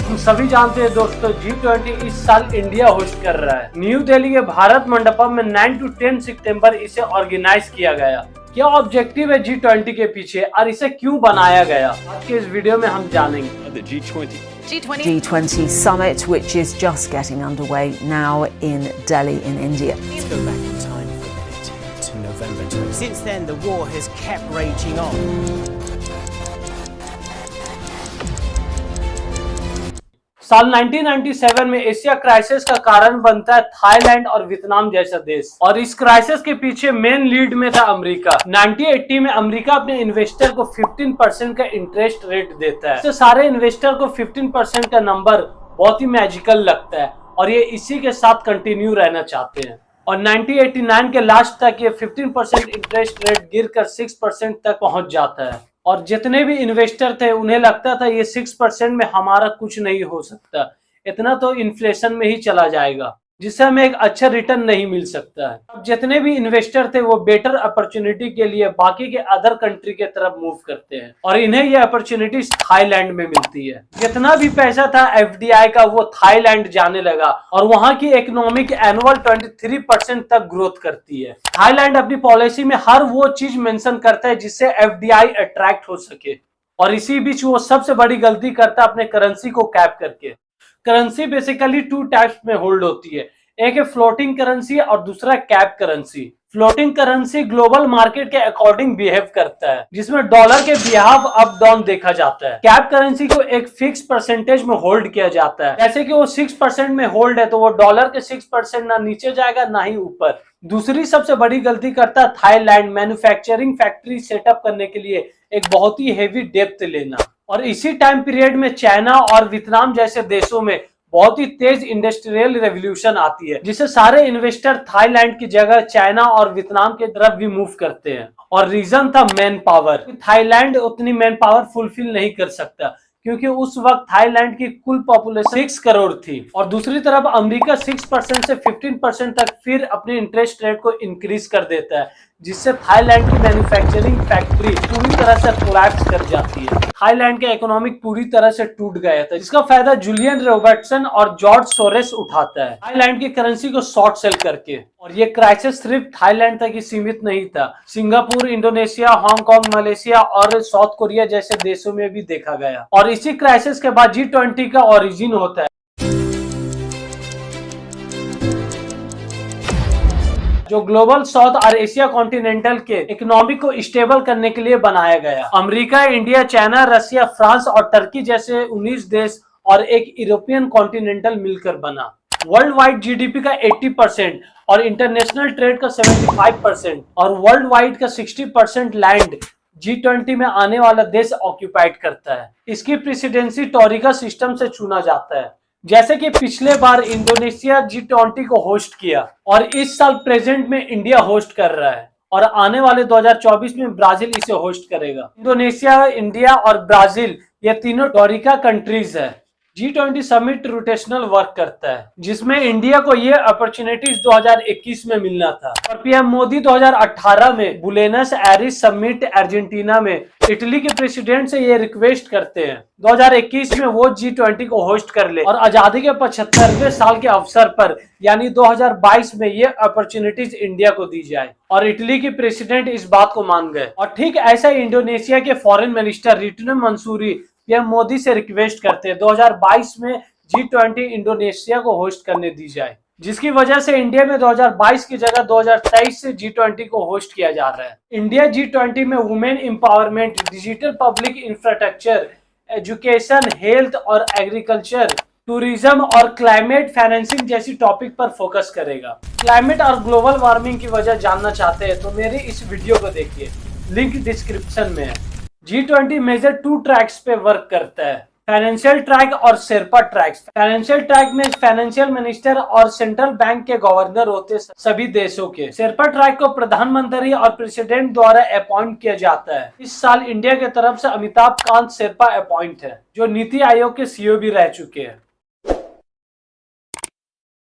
हम सभी जानते हैं दोस्तों, G20 इस साल इंडिया होस्ट कर रहा है। न्यू दिल्ली के भारत मंडपम में 9 से 10 सितंबर इसे ऑर्गेनाइज किया गया। क्या ऑब्जेक्टिव है G20 के पीछे और इसे क्यों बनाया गया, आज के इस वीडियो में हम जानेंगे। G20 summit, which is just getting underway now in Delhi in India. Let's go back in time for a bit to November 20. Since then, the war has kept raging on. साल 1997 में Asia crisis का कारण बनता है Thailand और Vietnam जैसा देश, और इस क्राइसिस के पीछे मेन लीड में था अमेरिका। 1980 में अमेरिका अपने इन्वेस्टर को 15% का इंटरेस्ट रेट देता है। तो सारे इन्वेस्टर को 15% का नंबर बहुत ही मैजिकल लगता है और ये इसी के साथ कंटिन्यू रहना चाहते हैं। और 1989 के लास्ट तक ये 15% इंटरेस्ट रेट गिरकर 6% तक पहुंच जाता है, और जितने भी इन्वेस्टर थे उन्हें लगता था ये 6% में हमारा कुछ नहीं हो सकता, इतना तो इन्फ्लेशन में ही चला जाएगा, जिससे हमें एक अच्छा रिटर्न नहीं मिल सकता है। अब जितने भी इन्वेस्टर थे वो बेटर अपॉर्चुनिटी के लिए बाकी के अदर कंट्री के तरफ मूव करते हैं, और इन्हें ये अपॉर्चुनिटी थाईलैंड में मिलती है। जितना भी पैसा था एफडीआई का वो थाईलैंड जाने लगा, और वहां की इकोनॉमिक एनुअल 23% तक ग्रोथ करती है। थाईलैंड अपनी पॉलिसी में हर वो चीज मेंशन करता है जिससे एफडीआई अट्रैक्ट हो सके, और इसी बीच वो सबसे बड़ी गलती करता है अपने करेंसी को कैप करके। करेंसी बेसिकली 2 टाइप्स में होल्ड होती है, एक है फ्लोटिंग करेंसी और दूसरा cap currency. Floating currency global market के अकॉर्डिंग बिहेव करता है, जिसमें डॉलर के बिहाव अप डाउन देखा जाता है। कैप करेंसी को एक फिक्स परसेंटेज में होल्ड किया जाता है, जैसे कि वो 6% में होल्ड है तो वो डॉलर के 6% ना नीचे जाएगा ना ही ऊपर। दूसरी सबसे बड़ी गलती करता है थाईलैंड मैन्युफैक्चरिंग फैक्ट्री सेटअप करने के लिए एक बहुत ही हेवी डेप्थ लेना, और इसी टाइम पीरियड में चाइना और वियतनाम जैसे देशों में बहुत ही तेज इंडस्ट्रियल रेवोल्यूशन आती है, जिससे सारे इन्वेस्टर थाईलैंड की जगह चाइना और वियतनाम की तरफ भी मूव करते हैं। और रीजन था मैन पावर। थाईलैंड उतनी मैन पावर फुलफिल नहीं कर सकता क्योंकि उस वक्त थाईलैंड की कुल पॉपुलेशन 6 करोड़ थी, और दूसरी तरफ अमेरिका 6% से 15% तक फिर अपने इंटरेस्ट रेट को इंक्रीज कर देता है, जिससे थाईलैंड की मैन्युफैक्चरिंग फैक्ट्री पूरी तरह से कोलैप्स कर जाती है। थाईलैंड का इकोनॉमिक पूरी तरह से टूट गया था, जिसका फायदा जूलियन रॉबर्टसन और जॉर्ज सोरेस उठाता है थाईलैंड की करेंसी को शॉर्ट सेल करके। और ये क्राइसिस सिर्फ थाईलैंड तक ही सीमित नहीं था, सिंगापुर, इंडोनेशिया, हांगकांग, मलेशिया और साउथ कोरिया जैसे देशों में भी देखा गया। और इसी क्राइसिस के बाद G20 का ओरिजिन होता है, जो ग्लोबल साउथ और एशिया कॉन्टिनेंटल के इकोनॉमी को स्टेबल करने के लिए बनाया गया। America, India, China, Russia, France और टर्की जैसे 19 देश और एक यूरोपियन कॉन्टिनेंटल मिलकर बना। वर्ल्ड वाइड जीडीपी का 80% और इंटरनेशनल ट्रेड का 75% और वर्ल्ड वाइड का 60% लैंड G20 में आने वाला देश ऑक्यूपाइड करता है। इसकी प्रेसिडेंसी टोरिका सिस्टम से चुना जाता है, जैसे कि पिछले बार इंडोनेशिया G20 को होस्ट किया, और इस साल प्रेजेंट में इंडिया होस्ट कर रहा है, और आने वाले 2024 में ब्राजील इसे होस्ट करेगा। इंडोनेशिया, इंडिया और ब्राजील ये तीनों टोरिका कंट्रीज है। G20 समिट रोटेशनल वर्क करता है, जिसमें इंडिया को ये अपॉर्चुनिटीज 2021 में मिलना था, और पीएम मोदी 2018 में बुएनस एयरिस समिट अर्जेंटीना में इटली के प्रेसिडेंट से ये रिक्वेस्ट करते हैं 2021 में वो G20 को होस्ट कर ले, और आजादी के 75वें साल के अवसर पर यानी 2022 में ये अपॉर्चुनिटीज इंडिया को दी जाए, और इटली के प्रेसिडेंट इस बात को मान गए। और ठीक ऐसा इंडोनेशिया के foreign minister Retno Marsudi PM Modi से रिक्वेस्ट करते हैं 2022 में G20 इंडोनेशिया को होस्ट करने दी जाए, जिसकी वजह से इंडिया में 2022 की जगह 2023 से G20 को होस्ट किया जा रहा है। इंडिया G20 में women empowerment, digital public infrastructure, education, health और एग्रीकल्चर, टूरिज्म और क्लाइमेट फाइनेंसिंग जैसी टॉपिक पर फोकस करेगा। क्लाइमेट और ग्लोबल वार्मिंग की वजह जानना चाहते हैं तो मेरी इस वीडियो को देखिए, लिंक डिस्क्रिप्शन में है। G20 मेजर 2 ट्रैक्स पे वर्क करता है, फाइनेंशियल ट्रैक और शेरपा ट्रैक्स। फाइनेंशियल ट्रैक में फाइनेंशियल मिनिस्टर और सेंट्रल बैंक के गवर्नर होते सभी देशों के। शेरपा ट्रैक को प्रधानमंत्री और प्रेसिडेंट द्वारा अपॉइंट किया जाता है। इस साल इंडिया के तरफ से अमिताभ कांत शेरपा अपॉइंट है, जो नीति आयोग के सीईओ भी रह चुके हैं।